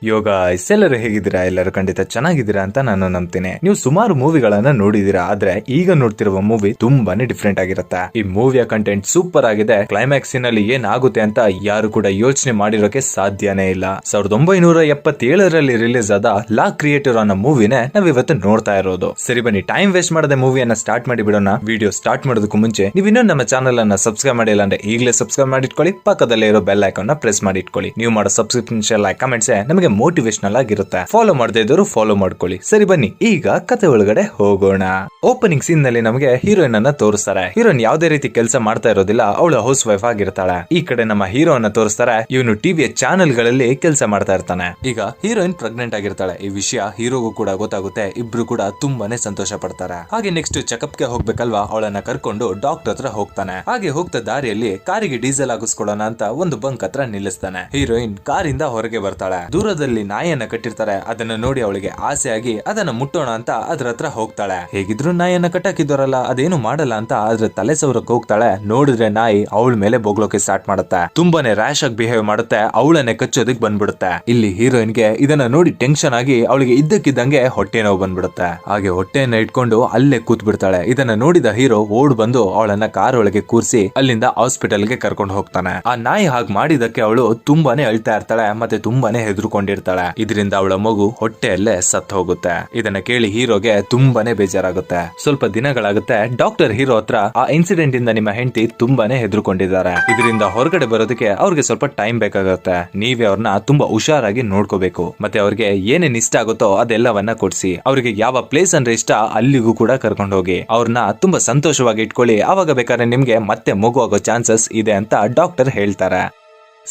ಯೋಗ ಎಲ್ಲರೂ ಹೇಗಿದ್ದೀರಾ? ಎಲ್ಲರೂ ಖಂಡಿತ ಚೆನ್ನಾಗಿದ್ದೀರಾ ಅಂತ ನಾನು ನಂಬ್ತೀನಿ. ನೀವು ಸುಮಾರು ಮೂವಿಗಳನ್ನ ನೋಡಿದೀರಾ, ಆದ್ರೆ ಈಗ ನೋಡ್ತಿರುವ ಮೂವಿ ತುಂಬಾನೇ ಡಿಫ್ರೆಂಟ್ ಆಗಿರುತ್ತೆ. ಈ ಮೂವಿಯ ಕಂಟೆಂಟ್ ಸೂಪರ್ ಆಗಿದೆ. ಕ್ಲೈಮ್ಯಾಕ್ಸ್ ನಲ್ಲಿ ಏನಾಗುತ್ತೆ ಅಂತ ಯಾರು ಕೂಡ ಯೋಚನೆ ಮಾಡಿರೋಕೆ ಸಾಧ್ಯನೇ ಇಲ್ಲ. 1977ರಲ್ಲಿ ರಿಲೀಸ್ ಆದ ಲಾ ಕ್ರಿಯೇಟರ್ ಅನ್ನೋ ಮೂವಿನೇ ನಾವಿವತ್ತು ನೋಡ್ತಾ ಇರೋದು. ಸರಿ ಬನ್ನಿ, ಟೈಮ್ ವೇಸ್ಟ್ ಮಾಡದೆ ಮೂವಿಯನ್ನ ಸ್ಟಾರ್ಟ್ ಮಾಡಿ ಬಿಡೋಣ. ವಿಡಿಯೋ ಸ್ಟಾರ್ಟ್ ಮಾಡೋದಕ್ಕೂ ಮುಂಚೆ ನೀವು ಇನ್ನೂ ನಮ್ಮ ಚಾನಲ್ ಅನ್ನ ಸಬ್ಸ್ಕ್ರೈಬ್ ಮಾಡಿಲ್ಲ ಅಂದ್ರೆ ಈಗಲೇ ಸಬ್ಸ್ಕ್ರೈಬ್ ಮಾಡಿಟ್ಕೊಳ್ಳಿ. ಪಕ್ಕದಲ್ಲೇ ಇರೋ ಬೆಲ್ ಐಕಾನ್ ನ ಪ್ರೆಸ್ ಮಾಡಿ ಇಟ್ಕೊಳ್ಳಿ. ನೀವು ಮಾಡೋ ಸಬ್ಸ್ಕ್ರಿಪ್ಷನ್ ಲೈಕ್ ಕಮೆಂಟ್ಸ್ ನಮಗೆ ಮೋಟಿವೇಶನಲ್ ಆಗಿರುತ್ತೆ. ಫಾಲೋ ಮಾಡದೇ ಇದ್ದವರು ಫಾಲೋ ಮಾಡ್ಕೊಳ್ಳಿ. ಸರಿ ಬನ್ನಿ, ಈಗ ಕತೆ ಒಳಗಡೆ ಹೋಗೋಣ. ಓಪನಿಂಗ್ ಸೀನ್ ನಲ್ಲಿ ನಮಗೆ ಹೀರೋಯಿನ್ ಅನ್ನ ತೋರಿಸ್ತಾರೆ. ಹೀರೋಯಿನ್ ಯಾವುದೇ ರೀತಿ ಕೆಲಸ ಮಾಡ್ತಾ ಇರೋದಿಲ್ಲ, ಅವಳು ಹೌಸ್ ವೈಫ್ ಆಗಿರ್ತಾಳೆ. ಈ ಕಡೆ ನಮ್ಮ ಹೀರೋ ಅನ್ನ ತೋರಿಸ್ತಾರೆ, ಇವನು ಟಿವಿಯ ಚಾನೆಲ್ ಗಳಲ್ಲಿ ಕೆಲಸ ಮಾಡ್ತಾ ಇರ್ತಾನೆ. ಈಗ ಹೀರೋಯಿನ್ ಪ್ರೆಗ್ನೆಂಟ್ ಆಗಿರ್ತಾಳೆ. ಈ ವಿಷಯ ಹೀರೋಗೂ ಕೂಡ ಗೊತ್ತಾಗುತ್ತೆ. ಇಬ್ರು ಕೂಡ ತುಂಬಾನೇ ಸಂತೋಷ ಪಡ್ತಾರೆ. ಹಾಗೆ ನೆಕ್ಸ್ಟ್ ಚೆಕಪ್ ಗೆ ಹೋಗ್ಬೇಕಲ್ವಾ, ಅವಳನ್ನ ಕರ್ಕೊಂಡು ಡಾಕ್ಟರ್ ಹತ್ರ ಹೋಗ್ತಾನೆ. ಹಾಗೆ ಹೋಗ್ತಾ ದಾರಿಯಲ್ಲಿ ಕಾರಿಗೆ ಡೀಸೆಲ್ ಹಾಕಿಸ್ಕೊಳ್ಳೋಣ ಅಂತ ಒಂದು ಬಂಕ್ ಹತ್ರ ನಿಲ್ಲಿಸ್ತಾನೆ. ಹೀರೋಯಿನ್ ಕಾರಿಂದ ಹೊರಗೆ ಬರ್ತಾಳೆ. ದೂರದಲ್ಲಿ ನಾಯಿಯನ್ನ ಕಟ್ಟಿರ್ತಾರೆ. ಅದನ್ನ ನೋಡಿ ಅವಳಿಗೆ ಆಸೆ ಆಗಿ ಅದನ್ನ ಮುಟ್ಟೋಣ ಅಂತ ಅದ್ರ ಹತ್ರ ಹೋಗ್ತಾಳೆ. ಹೇಗಿದ್ರು ನಾಯಿಯನ್ನ ಕಟ್ಟಾಕಿದವರಲ್ಲ, ಅದೇನು ಮಾಡಲ್ಲ ಅಂತ ಅದ್ರ ತಲೆ ಸೌರಕ್ಕೆ ಹೋಗ್ತಾಳೆ. ನೋಡಿದ್ರೆ ನಾಯಿ ಅವಳ ಮೇಲೆ ಬೊಗ್ಲೋಕೆ ಸ್ಟಾರ್ಟ್ ಮಾಡುತ್ತೆ. ತುಂಬಾನೇ ರ್ಯಾಶ್ ಆಗಿ ಬಿಹೇವ್ ಮಾಡುತ್ತೆ. ಅವಳನ್ನೇ ಕಚ್ಚೋದಕ್ ಬಂದ್ಬಿಡುತ್ತೆ. ಇಲ್ಲಿ ಹೀರೋಯಿನ್ಗೆ ಇದನ್ನ ನೋಡಿ ಟೆನ್ಷನ್ ಆಗಿ ಅವಳಿಗೆ ಇದ್ದಕ್ಕಿದ್ದಂಗೆ ಹೊಟ್ಟೆ ನೋವು ಬಂದ್ಬಿಡುತ್ತೆ. ಹಾಗೆ ಹೊಟ್ಟೆಯನ್ನ ಇಟ್ಕೊಂಡು ಅಲ್ಲೇ ಕೂತ್ ಬಿಡ್ತಾಳೆ. ಇದನ್ನ ನೋಡಿದ ಹೀರೋ ಓಡ್ ಬಂದು ಅವಳನ್ನ ಕಾರ್ ಒಳಗೆ ಕೂರಿಸಿ ಅಲ್ಲಿಂದ ಹಾಸ್ಪಿಟಲ್ ಗೆ ಕರ್ಕೊಂಡು ಹೋಗ್ತಾನೆ. ಆ ನಾಯಿ ಹಾಗೆ ಮಾಡಿದಕ್ಕೆ ಅವಳು ತುಂಬಾನೇ ಅಳ್ತಾ ಇರ್ತಾಳೆ, ಮತ್ತೆ ತುಂಬಾನೇ ಹೆದರ್ಕೊಂಡಿರ್ತಾಳೆ. ಇದರಿಂದ ಅವಳ ಮಗು ಹೊಟ್ಟೆಯಲ್ಲೇ ಸತ್ತು ಹೋಗುತ್ತೆ. ಇದನ್ನ ಕೇಳಿ ಹೀರೋಗೆ ತುಂಬಾನೇ ಬೇಜಾರಾಗುತ್ತೆ. ಸ್ವಲ್ಪ ದಿನಗಳಾಗುತ್ತೆ. ಡಾಕ್ಟರ್ ಹೀರೋ ಹತ್ರ ಆ ಇನ್ಸಿಡೆಂಟ್ ಇಂದ ನಿಮ್ಮ ಹೆಂಡತಿ ತುಂಬಾನೇ ಹೆದರ್ಕೊಂಡಿದ್ದಾರೆ, ಇದರಿಂದ ಹೊರಗಡೆ ಬರೋದಕ್ಕೆ ಅವ್ರಿಗೆ ಸ್ವಲ್ಪ ಟೈಮ್ ಬೇಕಾಗುತ್ತೆ. ನೀವೇ ಅವ್ರನ್ನ ತುಂಬಾ ಹುಷಾರಾಗಿ ನೋಡ್ಕೋಬೇಕು. ಮತ್ತೆ ಅವ್ರಿಗೆ ಏನೇನ್ ಇಷ್ಟ ಆಗುತ್ತೋ ಅದೆಲ್ಲವನ್ನ ಕೊಡ್ಸಿ. ಅವ್ರಿಗೆ ಯಾವ ಪ್ಲೇಸ್ ಅಂದ್ರೆ ಇಷ್ಟ ಅಲ್ಲಿಗೂ ಕೂಡ ಕರ್ಕೊಂಡು ಹೋಗಿ ಅವ್ರನ್ನ ತುಂಬಾ ಸಂತೋಷವಾಗಿ ಇಟ್ಕೊಳ್ಳಿ. ಅವಾಗ ಬೇಕಾದ್ರೆ ನಿಮ್ಗೆ ಮತ್ತೆ ಮಗು ಆಗೋ ಚಾನ್ಸಸ್ ಇದೆ ಅಂತ ಡಾಕ್ಟರ್ ಹೇಳ್ತಾರೆ.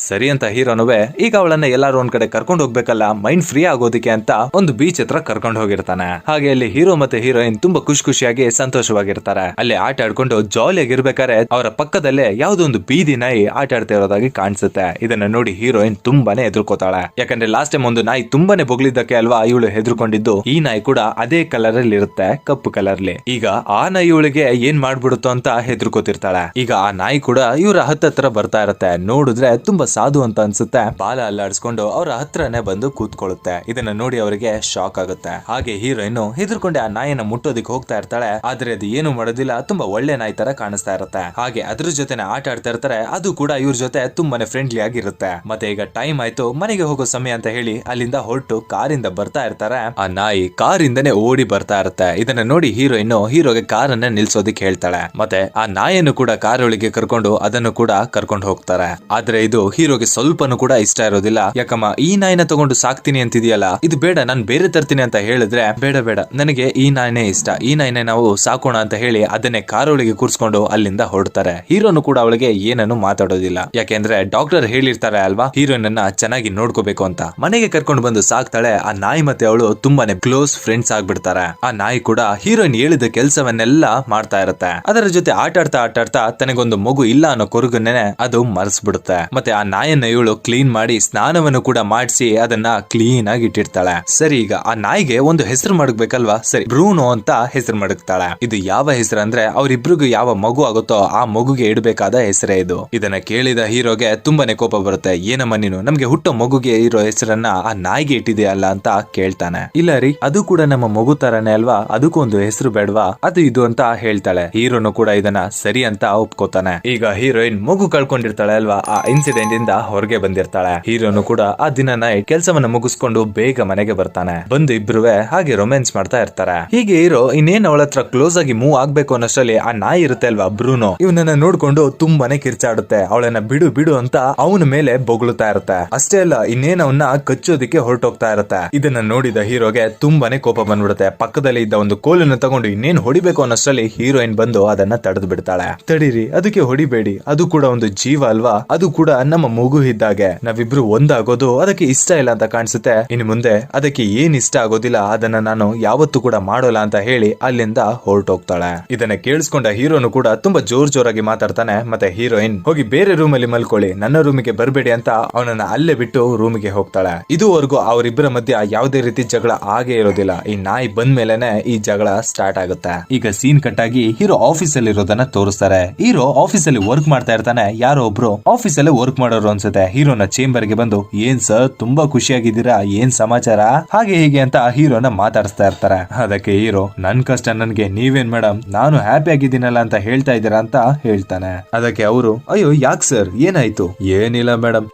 ಸರಿ ಅಂತ ಹೀರೋನುವೆ ಈಗ ಅವಳನ್ನ ಎಲ್ಲಾರು ಒಂದ್ ಕಡೆ ಕರ್ಕೊಂಡು ಹೋಗ್ಬೇಕಲ್ಲ, ಮೈಂಡ್ ಫ್ರೀ ಆಗೋದಿಕ್ಕೆ ಅಂತ ಒಂದು ಬೀಚ್ ಹತ್ರ ಕರ್ಕೊಂಡು ಹೋಗಿರ್ತಾನೆ. ಹಾಗೆ ಅಲ್ಲಿ ಹೀರೋ ಮತ್ತೆ ಹೀರೋಯಿನ್ ತುಂಬಾ ಖುಷಿಯಾಗಿ ಸಂತೋಷವಾಗಿರ್ತಾರೆ. ಅಲ್ಲಿ ಆಟ ಆಡ್ಕೊಂಡು ಜಾಲಿಯಾಗಿರ್ಬೇಕಾದ್ರೆ ಅವರ ಪಕ್ಕದಲ್ಲೇ ಯಾವುದೋ ಒಂದು ಬೀದಿ ನಾಯಿ ಆಟ ಆಡ್ತಾ ಇರೋದಾಗಿ ಕಾಣಿಸುತ್ತೆ. ಇದನ್ನ ನೋಡಿ ಹೀರೋಯಿನ್ ತುಂಬಾನೇ ಹೆದರ್ಕೋತಾಳೆ. ಯಾಕಂದ್ರೆ ಲಾಸ್ಟ್ ಟೈಮ್ ಒಂದು ನಾಯಿ ತುಂಬಾನೇ ಬೊಗ್ಲಿದ್ದಕ್ಕೆ ಅಲ್ವಾ ಇವಳು ಹೆದರ್ಕೊಂಡಿದ್ದು. ಈ ನಾಯಿ ಕೂಡ ಅದೇ ಕಲರ್ ಅಲ್ಲಿ ಇರುತ್ತೆ, ಕಪ್ಪು ಕಲರ್ಲಿ. ಈಗ ಆ ನಾಯಿ ಇವಳಿಗೆ ಏನ್ ಮಾಡ್ಬಿಡುತ್ತೋ ಅಂತ ಹೆದರ್ಕೋತಿರ್ತಾಳೆ. ಈಗ ಆ ನಾಯಿ ಕೂಡ ಇವರ ಹತ್ರ ಬರ್ತಾ ಇರುತ್ತೆ. ನೋಡಿದ್ರೆ ತುಂಬಾ ಸಾಧು ಅಂತ ಅನ್ಸುತ್ತೆ. ಬಾಲ ಅಲ್ಲಾಡಿಸ್ಕೊಂಡು ಅವರ ಹತ್ರನೇ ಬಂದು ಕೂತ್ಕೊಳ್ಳುತ್ತೆ. ಇದನ್ನ ನೋಡಿ ಅವರಿಗೆ ಶಾಕ್ ಆಗುತ್ತೆ. ಹಾಗೆ ಹೀರೋಯಿನ್ ಹೆದರ್ಕೊಂಡೆ ಆ ನಾಯಿನ ಮುಟ್ಟೋದಿಕ್ ಹೋಗ್ತಾ ಇರ್ತಾಳೆ. ಆದ್ರೆ ಅದು ಏನು ಮಾಡೋದಿಲ್ಲ, ತುಂಬಾ ಒಳ್ಳೆ ನಾಯಿ ತರ ಕಾಣಿಸ್ತಾ ಇರುತ್ತೆ. ಹಾಗೆ ಅದ್ರ ಜೊತೆನೆ ಆಟ ಆಡ್ತಾ ಇರ್ತಾರೆ. ಅದು ಕೂಡ ಇವ್ರ ಜೊತೆ ತುಂಬಾನೇ ಫ್ರೆಂಡ್ಲಿ ಆಗಿರುತ್ತೆ. ಮತ್ತೆ ಈಗ ಟೈಮ್ ಆಯ್ತು, ಮನೆಗೆ ಹೋಗೋ ಸಮಯ ಅಂತ ಹೇಳಿ ಅಲ್ಲಿಂದ ಹೊರಟು ಕಾರಿಂದ ಬರ್ತಾ ಇರ್ತಾರೆ. ಆ ನಾಯಿ ಕಾರಿಂದನೇ ಓಡಿ ಬರ್ತಾ ಇರುತ್ತೆ. ಇದನ್ನ ನೋಡಿ ಹೀರೋಯಿನ್ ಹೀರೋಗೆ ಕಾರನ್ನ ನಿಲ್ಸೋದಿಕ್ ಹೇಳ್ತಾಳೆ. ಮತ್ತೆ ಆ ನಾಯಿಯನ್ನು ಕೂಡ ಕಾರ್ ಒಳಗೆ ಕರ್ಕೊಂಡು ಅದನ್ನು ಕೂಡ ಕರ್ಕೊಂಡು ಹೋಗ್ತಾರೆ. ಆದ್ರೆ ಇದು ಹೀರೋಗೆ ಸ್ವಲ್ಪನೂ ಕೂಡ ಇಷ್ಟ ಇರೋದಿಲ್ಲ. ಯಾಕಮ್ಮ ಈ ನಾಯಿನ ತಗೊಂಡು ಸಾಕ್ತೀನಿ ಅಂತಿದೆಯಲ್ಲ, ಇದು ಬೇಡ, ನಾನು ಬೇರೆ ತರ್ತೀನಿ ಅಂತ ಹೇಳಿದ್ರೆ ಬೇಡ ನನಗೆ ಈ ನಾಯಿನೇ ಇಷ್ಟ, ಈ ನಾಯಿನೇ ನಾವು ಸಾಕೋಣ ಅಂತ ಹೇಳಿ ಅದನ್ನೇ ಕಾರೊಳಗೆ ಕೂರ್ಸ್ಕೊಂಡು ಅಲ್ಲಿಂದ ಹೊರಡ್ತಾರೆ. ಹೀರೋನು ಕೂಡ ಅವಳಿಗೆ ಏನನ್ನು ಮಾತಾಡೋದಿಲ್ಲ. ಯಾಕೆಂದ್ರೆ ಡಾಕ್ಟರ್ ಹೇಳಿರ್ತಾರೆ ಅಲ್ವಾ, ಹೀರೋಯಿನ್ ಅನ್ನ ಚೆನ್ನಾಗಿ ನೋಡ್ಕೋಬೇಕು ಅಂತ. ಮನೆಗೆ ಕರ್ಕೊಂಡು ಬಂದು ಸಾಕ್ತಾಳೆ. ಆ ನಾಯಿ ಮತ್ತೆ ಅವಳು ತುಂಬಾನೇ ಕ್ಲೋಸ್ ಫ್ರೆಂಡ್ಸ್ ಆಗ್ಬಿಡ್ತಾರೆ. ಆ ನಾಯಿ ಕೂಡ ಹೀರೋಯಿನ್ ಹೇಳಿದ ಕೆಲಸವನ್ನೆಲ್ಲ ಮಾಡ್ತಾ ಇರುತ್ತೆ. ಅದರ ಜೊತೆ ಆಟ ಆಡ್ತಾ ತನಗೊಂದು ಮಗು ಇಲ್ಲ ಅನ್ನೋ ಕೊರಗನ್ನೇ ಅದು ಮರೆಸ್ಬಿಡುತ್ತೆ. ಮತ್ತೆ ಆ ನಾಯನ್ನ ಇವಳು ಕ್ಲೀನ್ ಮಾಡಿ ಸ್ನಾನವನ್ನು ಕೂಡ ಮಾಡಿಸಿ ಅದನ್ನ ಕ್ಲೀನ್ ಆಗಿ ಇಟ್ಟಿರ್ತಾಳೆ. ಸರಿ, ಈಗ ಆ ನಾಯಿಗೆ ಒಂದು ಹೆಸರು ಮಾಡಬೇಕಲ್ವಾ. ಸರಿ, ಬ್ರೂನೋ ಅಂತ ಹೆಸರು ಮಾಡಕ್ತಾಳೆ. ಇದು ಯಾವ ಹೆಸರು ಅಂದ್ರೆ ಅವರಿಬ್ರಿಗೂ ಯಾವ ಮಗು ಆಗುತ್ತೋ ಆ ಮಗುಗೆ ಇಡಬೇಕಾದ ಹೆಸರೇ ಇದು. ಇದನ್ನ ಕೇಳಿದ ಹೀರೋಗೆ ತುಂಬಾನೇ ಕೋಪ ಬರುತ್ತೆ. ಏನಮ್ಮ ನೀನು ನಮ್ಗೆ ಹುಟ್ಟೋ ಮಗುಗೆ ಇರೋ ಹೆಸರನ್ನ ಆ ನಾಯಿಗೆ ಇಟ್ಟಿದೆಯಲ್ಲ ಅಂತ ಕೇಳ್ತಾನೆ. ಇಲ್ಲ ರೀ, ಅದು ಕೂಡ ನಮ್ಮ ಮಗು ತರನೇ ಅಲ್ವಾ, ಅದಕ್ಕೂ ಒಂದು ಹೆಸರು ಬೇಡವಾ, ಅದು ಇದು ಅಂತ ಹೇಳ್ತಾಳೆ. ಹೀರೋನು ಕೂಡ ಇದನ್ನ ಸರಿ ಅಂತ ಒಪ್ಕೋತಾನೆ. ಈಗ ಹೀರೋಯಿನ್ ಮಗು ಕಳ್ಕೊಂಡಿರ್ತಾಳೆ ಅಲ್ವಾ, ಆ ಇನ್ಸಿಡೆಂಟ್ ಇಂದ ಹೊರಗೆ ಬಂದಿರ್ತಾಳೆ. ಹೀರೋನು ಕೂಡ ಆ ದಿನ ನೈಟ್ ಕೆಲಸವನ್ನ ಮುಗಿಸ್ಕೊಂಡು ಬೇಗ ಮನೆಗೆ ಬರ್ತಾನೆ. ಬಂದು ಇಬ್ರುವೆ ಹಾಗೆ ರೊಮ್ಯಾನ್ಸ್ ಮಾಡ್ತಾ ಇರ್ತಾರೆ. ಹೀಗೆ ಹೀರೋ ಇನ್ನೇನ್ ಅವಳ ಹತ್ರ ಕ್ಲೋಸ್ ಆಗಿ ಮೂವ್ ಆಗ್ಬೇಕು ಅನ್ನೋಷ್ಟರಲ್ಲಿ ಆ ನಾಯಿ ಇರುತ್ತೆ ಅಲ್ವಾ ಬ್ರೂನೋ, ಇವನನ್ನ ನೋಡ್ಕೊಂಡು ತುಂಬಾನೇ ಕಿರ್ಚಾಡುತ್ತೆ. ಅವಳನ್ನ ಬಿಡು ಅಂತ ಅವನ ಮೇಲೆ ಬೊಗಳುತ್ತಾ ಇರುತ್ತೆ. ಅಷ್ಟೇ ಅಲ್ಲ, ಇನ್ನೇನ್ ಅವನ್ನ ಕಚ್ಚೋದಿಕ್ಕೆ ಹೊರಟೋಗ್ತಾ ಇರುತ್ತೆ. ಇದನ್ನ ನೋಡಿದ ಹೀರೋಗೆ ತುಂಬಾನೇ ಕೋಪ ಬಂದ್ಬಿಡುತ್ತೆ. ಪಕ್ಕದಲ್ಲಿ ಇದ್ದ ಒಂದು ಕೋಲನ್ನು ತಗೊಂಡು ಇನ್ನೇನ್ ಹೊಡಿಬೇಕು ಅನ್ನೋಷ್ಟರಲ್ಲಿ ಹೀರೋಯಿನ್ ಬಂದು ಅದನ್ನ ತಡೆದು ಬಿಡ್ತಾಳೆ. ತಡೀರಿ, ಅದಕ್ಕೆ ಹೊಡಿಬೇಡಿ, ಅದು ಕೂಡ ಒಂದು ಜೀವ ಅಲ್ವಾ, ಅದು ಕೂಡ ನಮ್ಮ ಮಗು ಇದ್ದಾಗೆ. ನಾವಿಬ್ರು ಒಂದಾಗೋದು ಅದಕ್ಕೆ ಇಷ್ಟ ಇಲ್ಲ ಅಂತ ಕಾಣಿಸುತ್ತೆ. ಇನ್ನು ಮುಂದೆ ಅದಕ್ಕೆ ಏನ್ ಇಷ್ಟ ಆಗೋದಿಲ್ಲ ಅದನ್ನ ನಾನು ಯಾವತ್ತೂ ಕೂಡ ಮಾಡೋಲ್ಲ ಅಂತ ಹೇಳಿ ಅಲ್ಲಿಂದ ಹೊರಟೋಗ್ತಾಳೆ. ಇದನ್ನ ಕೇಳಿಸ್ಕೊಂಡ ಹೀರೋನು ಕೂಡ ತುಂಬಾ ಜೋರಾಗಿ ಮಾತಾಡ್ತಾನೆ. ಮತ್ತೆ ಹೀರೋಯಿನ್ ಹೋಗಿ ಬೇರೆ ರೂಮ್ ಅಲ್ಲಿ ಮಲ್ಕೊಳ್ಳಿ, ನನ್ನ ರೂಮಿಗೆ ಬರಬೇಡಿ ಅಂತ ಅವನನ್ನ ಅಲ್ಲೇ ಬಿಟ್ಟು ರೂಮಿಗೆ ಹೋಗ್ತಾಳೆ. ಇದುವರೆಗೂ ಅವರಿಬ್ಬರ ಮಧ್ಯ ಯಾವುದೇ ರೀತಿ ಜಗಳ ಆಗೇ ಇರೋದಿಲ್ಲ. ಈ ನಾಯಿ ಬಂದ ಮೇಲೆನೆ ಈ ಜಗಳ ಸ್ಟಾರ್ಟ್ ಆಗುತ್ತೆ. ಈಗ ಸೀನ್ ಕಟ್ ಆಗಿ ಹೀರೋ ಆಫೀಸ್ ಅಲ್ಲಿ ಇರೋದನ್ನ ತೋರಿಸ್ತಾರೆ. ಹೀರೋ ಆಫೀಸ್ ಅಲ್ಲಿ ವರ್ಕ್ ಮಾಡ್ತಾ ಇರ್ತಾನೆ. ಯಾರೋ ಒಬ್ರು ಆಫೀಸ್ ಅಲ್ಲಿ ವರ್ಕ್ ಮಾಡೋರು ಅನ್ಸುತ್ತೆ. ಹೀರೋನ ಚೇಂಬರ್ ಗೆ ಬಂದು ಏನ್ ಸರ್ ತುಂಬಾ ಖುಷಿಯಾಗಿದ್ದೀರಾ, ಏನ್ ಸಮಾಚಾರ, ಹಾಗೆ ಹೀಗೆ ಅಂತ ಹೀರೋನ ಮಾತಾಡಿಸ್ತಾ ಇರ್ತಾರೆ. ಅದಕ್ಕೆ ಹೀರೋ ನನ್ ಕಷ್ಟ ನನ್ಗೆ, ನೀವೇನ್ ಮೇಡಮ್ ನಾನು ಹ್ಯಾಪಿ ಆಗಿದ್ದೀನಲ್ಲ ಅಂತ ಹೇಳ್ತಾ ಇದ್ದೀರಾ ಅಂತ ಹೇಳ್ತಾನೆ. ಅದಕ್ಕೆ ಅವರು ಅಯ್ಯೋ ಯಾಕೆ ಸರ್ ಏನಾಯ್ತು? ಏನಿಲ್ಲ ಮೇಡಮ್,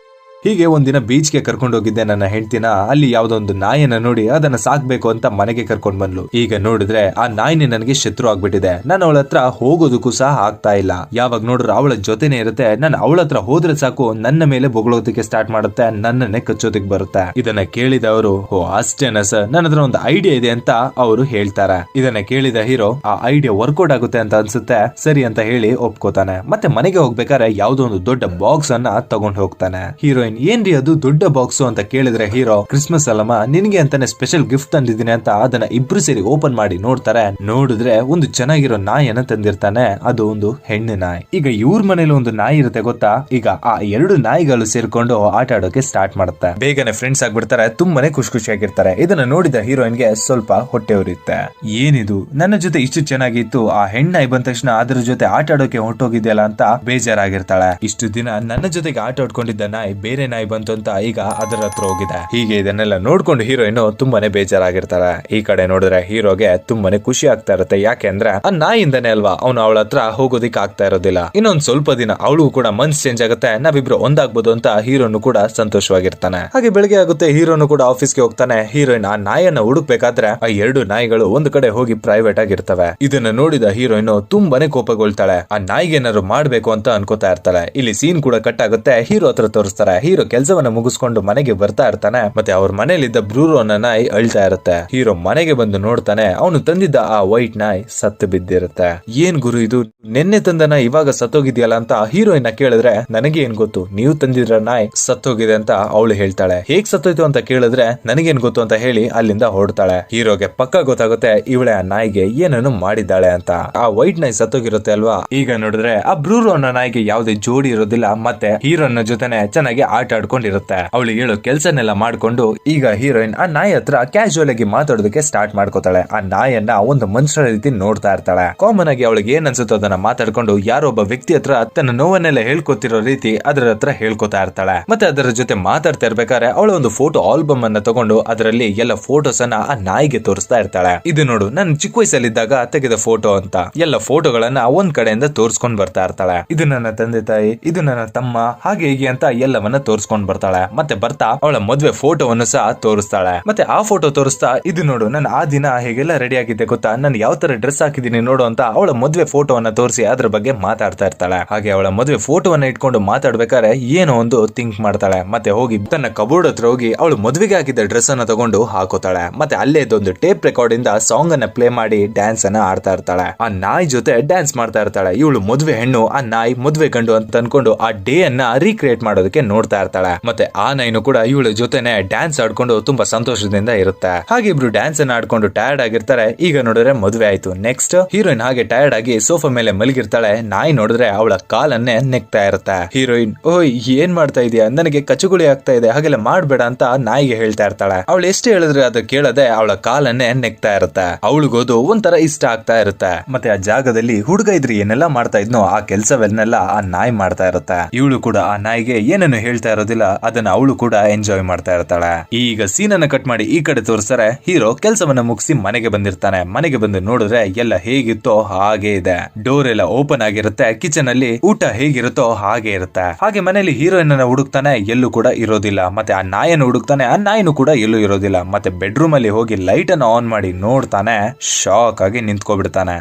ಹೀಗೆ ಒಂದಿನ ಬೀಚ್ಗೆ ಕರ್ಕೊಂಡು ಹೋಗಿದ್ದೆ ನನ್ನ ಹೆಂಡತಿನ. ಅಲ್ಲಿ ಯಾವ್ದೋ ಒಂದು ನಾಯಿನ ನೋಡಿ ಅದನ್ನ ಸಾಕ್ಬೇಕು ಅಂತ ಮನೆಗೆ ಕರ್ಕೊಂಡ್ ಬಂದ್ಲು. ಈಗ ನೋಡಿದ್ರೆ ಆ ನಾಯಿನೇ ನನಗೆ ಶತ್ರು ಆಗ್ಬಿಟ್ಟಿದೆ. ನಾನು ಅವಳ ಹತ್ರ ಹೋಗೋದಕ್ಕೂ ಸಹ ಆಗ್ತಾ ಇಲ್ಲ. ಯಾವಾಗ ನೋಡ್ರೆ ಅವಳ ಜೊತೆನೆ ಇರುತ್ತೆ. ನಾನು ಅವಳ ಹತ್ರ ಹೋದ್ರೆ ಸಾಕು ನನ್ನ ಮೇಲೆ ಬೊಗಳೋದಕ್ಕೆ ಸ್ಟಾರ್ಟ್ ಮಾಡುತ್ತೆ, ನನ್ನನ್ನೇ ಕಚ್ಚೋದಕ್ಕೆ ಬರುತ್ತೆ. ಇದನ್ನ ಕೇಳಿದವರು ಓ ಅಷ್ಟೇನಾ ಸರ್, ನನ್ನ ಹತ್ರ ಒಂದು ಐಡಿಯಾ ಇದೆ ಅಂತ ಅವರು ಹೇಳ್ತಾರೆ. ಇದನ್ನ ಕೇಳಿದ ಹೀರೋ ಆ ಐಡಿಯಾ ವರ್ಕೌಟ್ ಆಗುತ್ತೆ ಅಂತ ಅನ್ಸುತ್ತೆ, ಸರಿ ಅಂತ ಹೇಳಿ ಒಪ್ಕೋತಾನೆ. ಮತ್ತೆ ಮನೆಗೆ ಹೋಗ್ಬೇಕಾದ್ರೆ ಯಾವ್ದೋ ಒಂದು ದೊಡ್ಡ ಬಾಕ್ಸ್ ಅನ್ನ ತಗೊಂಡ್ ಹೋಗ್ತಾನೆ. ಹೀರೋಯಿನ್ ಏನ್ರಿ ಅದು ದೊಡ್ಡ ಬಾಕ್ಸ್ ಅಂತ ಕೇಳಿದ್ರೆ ಹೀರೋ ಕ್ರಿಸ್ಮಸ್ ಅಲ್ಲಮ್ಮ ನಿನ್ಗೆ ಅಂತಾನೆ ಸ್ಪೆಷಲ್ ಗಿಫ್ಟ್ ತಂದಿದ್ದೀನಿ ಅಂತ ಅದನ್ನ ಇಬ್ರು ಸೇರಿ ಓಪನ್ ಮಾಡಿ ನೋಡ್ತಾರೆ. ನೋಡಿದ್ರೆ ಒಂದು ಚೆನ್ನಾಗಿರೋ ನಾಯಿಯನ್ನ ತಂದಿರ್ತಾನೆ. ಅದು ಒಂದು ಹೆಣ್ಣು ನಾಯಿ. ಈಗ ಇವ್ರ ಮನೇಲಿ ಒಂದು ನಾಯಿ ಇರುತ್ತೆ ಗೊತ್ತಾ. ಈಗ ಆ ಎರಡು ನಾಯಿಗಳು ಸೇರ್ಕೊಂಡು ಆಟ ಆಡೋಕೆ ಸ್ಟಾರ್ಟ್ ಮಾಡುತ್ತೆ. ಬೇಗನೆ ಫ್ರೆಂಡ್ಸ್ ಆಗ್ಬಿಡ್ತಾರೆ, ತುಂಬಾನೇ ಖುಷಿಯಾಗಿರ್ತಾರೆ. ಇದನ್ನ ನೋಡಿದ ಹೀರೋಯಿನ್ಗೆ ಸ್ವಲ್ಪ ಹೊಟ್ಟೆ ಉರಿಯುತ್ತೆ. ಏನಿದು ನನ್ನ ಜೊತೆ ಇಷ್ಟು ಚೆನ್ನಾಗಿತ್ತು, ಆ ಹೆಣ್ಣಾಯಿ ಬಂದ ತಕ್ಷಣ ಅದ್ರ ಜೊತೆ ಆಟ ಆಡೋಕೆ ಹೊಟ್ಟೋಗಿದೆಯಲ್ಲ ಅಂತ ಬೇಜಾರಾಗಿರ್ತಾಳೆ. ಇಷ್ಟು ದಿನ ನನ್ನ ಜೊತೆಗೆ ಆಟ ಆಡ್ಕೊಂಡಿದ್ದ ನಾಯಿ ಬೇರೆ ನಾಯಿ ಬಂತು ಅಂತ ಈಗ ಅದರ ಹತ್ರ ಹೋಗಿದೆ. ಹೀಗೆ ಇದನ್ನೆಲ್ಲ ನೋಡ್ಕೊಂಡು ಹೀರೋಯಿನ್ ತುಂಬಾನೇ ಬೇಜಾರಾಗಿರ್ತಾರೆ. ಈ ಕಡೆ ನೋಡಿದ್ರೆ ಹೀರೋಗೆ ತುಂಬಾನೇ ಖುಷಿ ಆಗ್ತಾ ಇರುತ್ತೆ. ಯಾಕೆ ಅಂದ್ರೆ ಆ ನಾಯಿಯಿಂದಾನೆ ಅಲ್ವಾ ಅವನು ಅವಳ ಹತ್ರ ಹೋಗೋದಿಕ್ ಆಗ್ತಾ ಇರೋದಿಲ್ಲ. ಇನ್ನೊಂದ್ ಸ್ವಲ್ಪ ದಿನ ಅವಳಿಗೂ ಕೂಡ ಮನ್ಸ್ ಚೇಂಜ್ ಆಗುತ್ತೆ, ನಾವಿಬ್ರು ಒಂದಾಗ್ಬೋದು ಅಂತ ಹೀರೋನು ಕೂಡ ಸಂತೋಷವಾಗಿರ್ತಾನೆ. ಹಾಗೆ ಬೆಳಗ್ಗೆ ಆಗುತ್ತೆ, ಹೀರೋನು ಕೂಡ ಆಫೀಸ್ಗೆ ಹೋಗ್ತಾನೆ. ಹೀರೋಯಿನ್ ಆ ನಾಯಿಯನ್ನ ಹುಡುಕ್ಬೇಕಾದ್ರೆ ಆ ಎರಡು ನಾಯಿಗಳು ಒಂದು ಕಡೆ ಹೋಗಿ ಪ್ರೈವೇಟ್ ಆಗಿರ್ತವೆ. ಇದನ್ನ ನೋಡಿದ ಹೀರೋಯಿನ್ ತುಂಬಾನೇ ಕೋಪಗೊಳ್ತಾಳೆ. ಆ ನಾಯಿಗೆ ಏನಾದ್ರು ಮಾಡ್ಬೇಕು ಅಂತ ಅನ್ಕೋತಾ ಇರ್ತಾಳೆ. ಇಲ್ಲಿ ಸೀನ್ ಕೂಡ ಕಟ್ ಆಗುತ್ತೆ. ಹೀರೋ ಹತ್ರ ತೋರಿಸ್ತಾರೆ. ಹೀರೋ ಕೆಲಸವನ್ನ ಮುಗಿಸ್ಕೊಂಡು ಮನೆಗೆ ಬರ್ತಾ ಇರ್ತಾನೆ. ಮತ್ತೆ ಅವ್ರ ಮನೇಲಿದ್ದ ಬ್ರೂರೋನ ನಾಯಿ ಅಳ್ತಾ ಇರುತ್ತೆ. ಹೀರೋ ಮನೆಗೆ ಬಂದು ನೋಡ್ತಾನೆ, ಅವನು ತಂದಿದ್ದ ಆ ವೈಟ್ ನಾಯಿ ಸತ್ತು ಬಿದ್ದಿರುತ್ತೆ. ಏನ್ ಗುರು ಇದು, ನಿನ್ನೆ ತಂದನ ಇವಾಗ ಸತ್ತೋಗಿದ್ಯಲ್ಲ ಅಂತ ಹೀರೋಯಿನ್ ಕೇಳಿದ್ರೆ ನನಗೆ ಏನ್ ಗೊತ್ತು, ನೀವು ತಂದಿದ್ರ ನಾಯಿ ಸತ್ತೋಗಿದೆ ಅಂತ ಅವಳು ಹೇಳ್ತಾಳೆ. ಹೇಗ್ ಸತ್ತೋಯ್ತು ಅಂತ ಕೇಳಿದ್ರೆ ನನಗೇನ್ ಗೊತ್ತು ಅಂತ ಹೇಳಿ ಅಲ್ಲಿಂದ ಹೊರಡ್ತಾಳೆ. ಹೀರೋಗೆ ಪಕ್ಕ ಗೊತ್ತಾಗುತ್ತೆ ಇವಳೆ ಆ ನಾಯಿಗೆ ಏನನ್ನು ಮಾಡಿದ್ದಾಳೆ ಅಂತ. ಆ ವೈಟ್ ನಾಯಿ ಸತ್ತೋಗಿರುತ್ತೆ ಅಲ್ವಾ. ಈಗ ನೋಡಿದ್ರೆ ಆ ಬ್ರೂರೋನ ನಾಯಿಗೆ ಯಾವುದೇ ಜೋಡಿ ಇರೋದಿಲ್ಲ. ಮತ್ತೆ ಹೀರೋನ ಜೊತೆನೆ ಚೆನ್ನಾಗಿ ಆಟ ಆಡ್ಕೊಂಡಿರುತ್ತೆ. ಅವಳು ಹೇಳೋ ಕೆಲ್ಸನೆಲ್ಲ ಮಾಡ್ಕೊಂಡು ಈಗ ಹೀರೋಯಿನ್ ಆ ನಾಯಿ ಹತ್ರ ಕ್ಯಾಶುವಲ್ ಆಗಿ ಮಾತಾಡೋದಕ್ಕೆ ಸ್ಟಾರ್ಟ್ ಮಾಡ್ಕೋತಾಳೆ. ಆ ನಾಯನ್ನ ಒಂದು ಮನುಷ್ಯರ ರೀತಿ ನೋಡ್ತಾ ಇರ್ತಾಳೆ. ಕಾಮನ್ ಆಗಿ ಅವಳಿಗೆ ಏನ್ ಅನ್ಸುತ್ತೋ ಅದನ್ನ ಮಾತಾಡ್ಕೊಂಡು ಯಾರೊಬ್ಬ ವ್ಯಕ್ತಿ ಹತ್ರ ತನ್ನ ನೋವನ್ನೆಲ್ಲ ಹೇಳ್ಕೊತಿರೋ ರೀತಿ ಅದರ ಹತ್ರ ಹೇಳ್ಕೊತಾ ಇರ್ತಾಳೆ. ಮತ್ತೆ ಅದರ ಜೊತೆ ಮಾತಾಡ್ತಾ ಇರ್ಬೇಕಾದ್ರೆ ಅವಳ ಒಂದು ಫೋಟೋ ಆಲ್ಬಮ್ ಅನ್ನ ತಗೊಂಡು ಅದರಲ್ಲಿ ಎಲ್ಲ ಫೋಟೋಸ್ ಅನ್ನ ಆ ನಾಯಿಗೆ ತೋರಿಸ್ತಾ ಇರ್ತಾಳೆ. ಇದು ನೋಡು ನಾನು ಚಿಕ್ಕ ವಯಸ್ಸಲ್ಲಿದ್ದಾಗ ತೆಗೆದ ಫೋಟೋ ಅಂತ ಎಲ್ಲ ಫೋಟೋಗಳನ್ನ ಒಂದ್ ಕಡೆಯಿಂದ ತೋರ್ಸ್ಕೊಂಡ್ ಬರ್ತಾ ಇರ್ತಾಳೆ. ಇದು ನನ್ನ ತಂದೆ ತಾಯಿ, ಇದು ನನ್ನ ತಮ್ಮ, ಹಾಗೆ ಹೀಗೆ ಅಂತ ಎಲ್ಲವನ್ನ ತೋರ್ಸ್ಕೊಂಡ್ ಬರ್ತಾಳೆ. ಮತ್ತೆ ಬರ್ತಾ ಅವಳ ಮದ್ವೆ ಫೋಟೋವನ್ನು ಸಹ ತೋರಿಸ್ತಾಳೆ. ಮತ್ತೆ ಆ ಫೋಟೋ ತೋರಿಸ್ತಾ ಇದು ನೋಡು ನಾನು ಆ ದಿನ ಹೇಗೆಲ್ಲ ರೆಡಿ ಆಗಿದ್ದೆ ಗೊತ್ತಾ, ನಾನು ಯಾವ ತರ ಡ್ರೆಸ್ ಹಾಕಿದೀನಿ ನೋಡು ಅಂತ ಅವಳ ಮದ್ವೆ ಫೋಟೋವನ್ನ ತೋರಿಸಿ ಅದ್ರ ಬಗ್ಗೆ ಮಾತಾಡ್ತಾ ಇರ್ತಾಳೆ. ಹಾಗೆ ಅವಳ ಮದ್ವೆ ಫೋಟೋವನ್ನ ಇಟ್ಕೊಂಡು ಮಾತಾಡ್ಬೇಕಾದ್ರೆ ಏನೋ ಒಂದು ಥಿಂಕ್ ಮಾಡ್ತಾಳೆ. ಮತ್ತೆ ಹೋಗಿ ತನ್ನ ಕಬೋರ್ಡ್ ಹತ್ರ ಹೋಗಿ ಅವಳು ಮದ್ವೆಗೆ ಹಾಕಿದ್ದ ಡ್ರೆಸ್ ಅನ್ನ ತಗೊಂಡು ಹಾಕೋತಾಳೆ. ಮತ್ತೆ ಅಲ್ಲೇ ಒಂದು ಟೇಪ್ ರೆಕಾರ್ಡ್ ಇಂದ ಸಾಂಗ್ ಅನ್ನ ಪ್ಲೇ ಮಾಡಿ ಡ್ಯಾನ್ಸ್ ಅನ್ನ ಆಡ್ತಾ ಇರ್ತಾಳೆ. ಆ ನಾಯಿ ಜೊತೆ ಡ್ಯಾನ್ಸ್ ಮಾಡ್ತಾ ಇರ್ತಾಳೆ. ಇವಳು ಮದ್ವೆ ಹೆಣ್ಣು, ಆ ನಾಯಿ ಮದ್ವೆ ಗಂಡು ಅಂತ ಅನ್ಕೊಂಡು ಆ ಡೇ ಅನ್ನ ರೀಕ್ರಿಯೇಟ್ ಮಾಡೋದಕ್ಕೆ ನೋಡ್ತಾ ಇರ್ತಾಳೆ. ಮತ್ತೆ ಆ ನಾಯಿನು ಕೂಡ ಇವಳ ಜೊತೆನೆ ಡ್ಯಾನ್ಸ್ ಆಡ್ಕೊಂಡು ತುಂಬಾ ಸಂತೋಷದಿಂದ ಇರುತ್ತೆ. ಹಾಗೆ ಇಬ್ರು ಡ್ಯಾನ್ಸ್ ಅನ್ನ ಆಡ್ಕೊಂಡು ಟಯರ್ಡ್ ಆಗಿರ್ತಾರೆ. ಈಗ ನೋಡಿದ್ರೆ ಮದ್ವೆ ಆಯ್ತು. ನೆಕ್ಸ್ಟ್ ಹೀರೋಯಿನ್ ಹಾಗೆ ಟಯರ್ಡ್ ಆಗಿ ಸೋಫಾ ಮೇಲೆ ಮಲಗಿರ್ತಾಳೆ. ನಾಯಿ ನೋಡಿದ್ರೆ ಅವಳ ಕಾಲನ್ನೇ ನೆಕ್ತಾ ಇರುತ್ತೆ. ಹೀರೋಯಿನ್ ಓಯ್ ಏನ್ ಮಾಡ್ತಾ ಇದೀಯಾ, ನನಗೆ ಕಚಗುಳಿ ಆಗ್ತಾ ಇದೆ, ಹಾಗೆಲ್ಲ ಮಾಡ್ಬೇಡ ಅಂತ ನಾಯಿಗೆ ಹೇಳ್ತಾ ಇರ್ತಾಳೆ. ಅವಳು ಎಷ್ಟು ಹೇಳಿದ್ರೆ ಅದು ಕೇಳದೆ ಅವಳ ಕಾಲನ್ನೇ ನೆಕ್ತಾ ಇರುತ್ತೆ. ಅವಳಿಗೋದು ಒಂಥರ ಇಷ್ಟ ಆಗ್ತಾ ಇರುತ್ತೆ. ಮತ್ತೆ ಆ ಜಾಗದಲ್ಲಿ ಹುಡುಗ ಇದ್ರಿ ಏನೆಲ್ಲ ಮಾಡ್ತಾ ಇದ್ನೋ ಆ ಕೆಲ್ಸವನ್ನೆಲ್ಲ ಆ ನಾಯಿ ಮಾಡ್ತಾ ಇರುತ್ತೆ. ಇವಳು ಕೂಡ ಆ ನಾಯಿಗೆ ಏನನ್ನು ಹೇಳ್ತಾ ಇರೋದಿಲ್ಲ, ಅದನ್ನ ಅವಳು ಕೂಡ ಎಂಜಾಯ್ ಮಾಡ್ತಾ ಇರ್ತಾಳೆ. ಈಗ ಸೀನ್ ಅನ್ನ ಕಟ್ ಮಾಡಿ ಈ ಕಡೆ ತೋರಿಸ್ತಾರೆ. ಹೀರೋ ಕೆಲಸವನ್ನ ಮುಗಿಸಿ ಮನೆಗೆ ಬಂದಿರ್ತಾನೆ. ಮನೆಗೆ ಬಂದು ನೋಡಿದ್ರೆ ಎಲ್ಲ ಹೇಗಿತ್ತೋ ಹಾಗೆ ಇದೆ. ಡೋರ್ ಎಲ್ಲ ಓಪನ್ ಆಗಿರುತ್ತೆ. ಕಿಚನ್ ಅಲ್ಲಿ ಊಟ ಹೇಗಿರುತ್ತೋ ಹಾಗೆ ಇರುತ್ತೆ. ಹಾಗೆ ಮನೆಯಲ್ಲಿ ಹೀರೋಯಿನ್ ಅನ್ನ ಹುಡುಕ್ತಾನೆ, ಎಲ್ಲೂ ಕೂಡ ಇರೋದಿಲ್ಲ. ಮತ್ತೆ ಆ ನಾಯನ್ನು ಹುಡುಕ್ತಾನೆ, ಆ ನಾಯಿನೂ ಕೂಡ ಎಲ್ಲೂ ಇರೋದಿಲ್ಲ. ಮತ್ತೆ ಬೆಡ್ರೂಮ್ ಅಲ್ಲಿ ಹೋಗಿ ಲೈಟ್ ಅನ್ನ ಆನ್ ಮಾಡಿ ನೋಡ್ತಾನೆ, ಶಾಕ್ ಆಗಿ ನಿಂತ್ಕೊಬಿಡ್ತಾನೆ.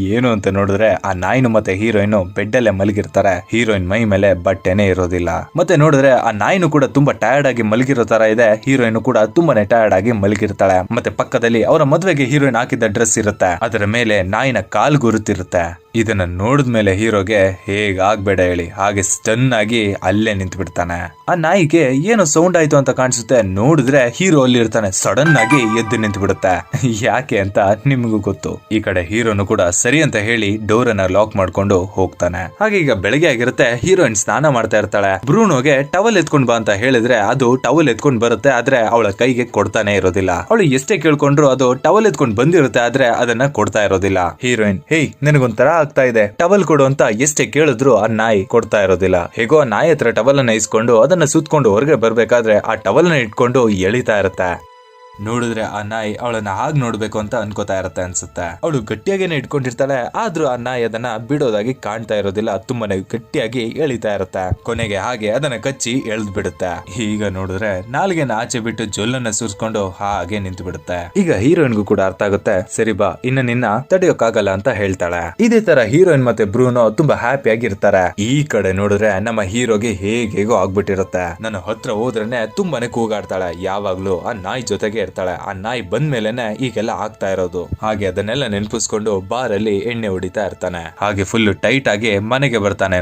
ಏನು ಅಂತ ನೋಡಿದ್ರೆ ಆ ನಾಯಿನು ಮತ್ತೆ ಹೀರೋಯಿನ್ ಬೆಡ್ ಅಲ್ಲೇ ಮಲಗಿರ್ತಾರೆ. ಹೀರೋಯಿನ್ ಮೈ ಮೇಲೆ ಬಟ್ಟೆನೆ ಇರೋದಿಲ್ಲ. ಮತ್ತೆ ನೋಡಿದ್ರೆ ಆ ನಾಯಿನು ಕೂಡ ತುಂಬಾ ಟಯರ್ಡ್ ಆಗಿ ಮಲಗಿರೋ ತರ ಇದೆ. ಹೀರೋಯಿನ್ ಕೂಡ ತುಂಬಾನೇ ಟಯರ್ಡ್ ಆಗಿ ಮಲಗಿರ್ತಾಳೆ. ಮತ್ತೆ ಪಕ್ಕದಲ್ಲಿ ಅವರ ಮದ್ವೆಗೆ ಹೀರೋಯಿನ್ ಹಾಕಿದ್ದ ಡ್ರೆಸ್ ಇರುತ್ತೆ, ಅದರ ಮೇಲೆ ನಾಯಿನ ಕಾಲ್ ಗುರುತಿರುತ್ತೆ. ಇದನ್ನ ನೋಡಿದ್ಮೇಲೆ ಹೀರೋಗೆ ಹೇಗಾಗ್ಬೇಡ ಹೇಳಿ ಹಾಗೆ ಸ್ಟನ್ ಆಗಿ ಅಲ್ಲೇ ನಿಂತು ಬಿಡ್ತಾನೆ. ಆ ನಾಯಿಗೆ ಏನೋ ಸೌಂಡ್ ಆಯ್ತು ಅಂತ ಕಾಣಿಸುತ್ತೆ. ನೋಡಿದ್ರೆ ಹೀರೋ ಅಲ್ಲಿ ಇರ್ತಾನೆ. ಸಡನ್ ಆಗಿ ಎದ್ದು ನಿಂತು ಬಿಡುತ್ತೆ. ಯಾಕೆ ಅಂತ ನಿಮಗೂ ಗೊತ್ತು. ಈ ಕಡೆ ಹೀರೋನು ಕೂಡ ಸರಿ ಅಂತ ಹೇಳಿ ಡೋರ್ ಅನ್ನ ಲಾಕ್ ಮಾಡ್ಕೊಂಡು ಹೋಗ್ತಾನೆ. ಹಾಗೆ ಈಗ ಬೆಳಗ್ಗೆ ಆಗಿರುತ್ತೆ. ಹೀರೋಯಿನ್ ಸ್ನಾನ ಮಾಡ್ತಾ ಇರ್ತಾಳೆ. ಬ್ರೂನೋಗೆ ಟವಲ್ ಎತ್ಕೊಂಡ್ ಬಾ ಅಂತ ಹೇಳಿದ್ರೆ ಅದು ಟವಲ್ ಎತ್ಕೊಂಡ್ ಬರುತ್ತೆ, ಆದ್ರೆ ಅವಳ ಕೈಗೆ ಕೊಡ್ತಾನೆ ಇರೋದಿಲ್ಲ. ಅವಳು ಎಷ್ಟೇ ಕೇಳ್ಕೊಂಡ್ರು ಅದು ಟವಲ್ ಎತ್ಕೊಂಡ್ ಬಂದಿರುತ್ತೆ, ಆದ್ರೆ ಅದನ್ನ ಕೊಡ್ತಾ ಇರೋದಿಲ್ಲ. ಹೀರೋಯಿನ್ ಹೇಯ್ ನನಗೊಂಥರ ಆಗ್ತಾ ಇದೆ, ಟವಲ್ ಕೊಡು ಅಂತ ಎಷ್ಟೇ ಕೇಳಿದ್ರು ಆ ನಾಯಿ ಕೊಡ್ತಾ ಇರೋದಿಲ್ಲ. ಹೇಗೋ ಆ ನಾಯಿ ಹತ್ರ ಟವಲ್ ಅನ್ನ ಇಸ್ಕೊಂಡು ಅದನ್ನ ಸುತ್ಕೊಂಡು ಹೊರಗೆ ಬರ್ಬೇಕಾದ್ರೆ ಆ ಟವಲ್ ನ ಇಟ್ಕೊಂಡು ಎಳಿತಾ ಇರುತ್ತೆ. ನೋಡಿದ್ರೆ ಆ ನಾಯಿ ಅವಳನ್ನ ಹಾಗೆ ನೋಡ್ಬೇಕು ಅಂತ ಅನ್ಕೋತಾ ಇರತ್ತೆ ಅನ್ಸುತ್ತೆ. ಅವಳು ಗಟ್ಟಿಯಾಗೇನೆ ಇಟ್ಕೊಂಡಿರ್ತಾಳೆ, ಆದ್ರೂ ಆ ನಾಯಿ ಅದನ್ನ ಬಿಡೋದಾಗಿ ಕಾಣ್ತಾ ಇರೋದಿಲ್ಲ, ತುಂಬಾನೇ ಗಟ್ಟಿಯಾಗಿ ಎಳಿತಾ ಇರುತ್ತೆ. ಕೊನೆಗೆ ಹಾಗೆ ಅದನ್ನ ಕಚ್ಚಿ ಎಳ್ದ್ ಬಿಡುತ್ತೆ. ಈಗ ನೋಡಿದ್ರೆ ನಾಲ್ಗೆನ ಆಚೆ ಬಿಟ್ಟು ಜೊಲ್ಲನ್ನ ಸುರ್ಸ್ಕೊಂಡು ಹಾಗೆ ನಿಂತು ಬಿಡುತ್ತೆ. ಈಗ ಹೀರೋಯಿನ್ಗೂ ಕೂಡ ಅರ್ಥ ಆಗುತ್ತೆ, ಸರಿ ಬಾ ಇನ್ನು ನಿನ್ನ ತಡೆಯೋಕ್ಕಾಗಲ್ಲ ಅಂತ ಹೇಳ್ತಾಳೆ. ಇದೇ ತರ ಹೀರೋಯಿನ್ ಮತ್ತೆ ಬ್ರೂನೋ ತುಂಬಾ ಹ್ಯಾಪಿ ಆಗಿರ್ತಾರೆ. ಈ ಕಡೆ ನೋಡಿದ್ರೆ ನಮ್ಮ ಹೀರೋಗೆ ಹೇಗೇಗೋ ಆಗ್ಬಿಟ್ಟಿರುತ್ತೆ. ನನ್ನ ಹತ್ರ ಹೋದ್ರೇನೆ ತುಂಬಾನೇ ಕೂಗಾಡ್ತಾಳೆ, ಯಾವಾಗ್ಲೂ ಆ ನಾಯಿ ಜೊತೆಗೆ ಇರ್ತಾಳೆ. ಆ ನಾಯಿ ಬಂದ ಮೇಲೆನೆ ಈಗೆಲ್ಲ ಆಗ್ತಾ ಇರೋದು. ಹಾಗೆ ಅದನ್ನೆಲ್ಲ ನೆನಪಿಸ್ಕೊಂಡು ಬಾರ್ ಅಲ್ಲಿ ಎಣ್ಣೆ ಹೊಡಿತಾ ಇರ್ತಾನೆ. ಹಾಗೆ ಫುಲ್ ಟೈಟ್ ಆಗಿ ಮನೆಗೆ ಬರ್ತಾನೆ.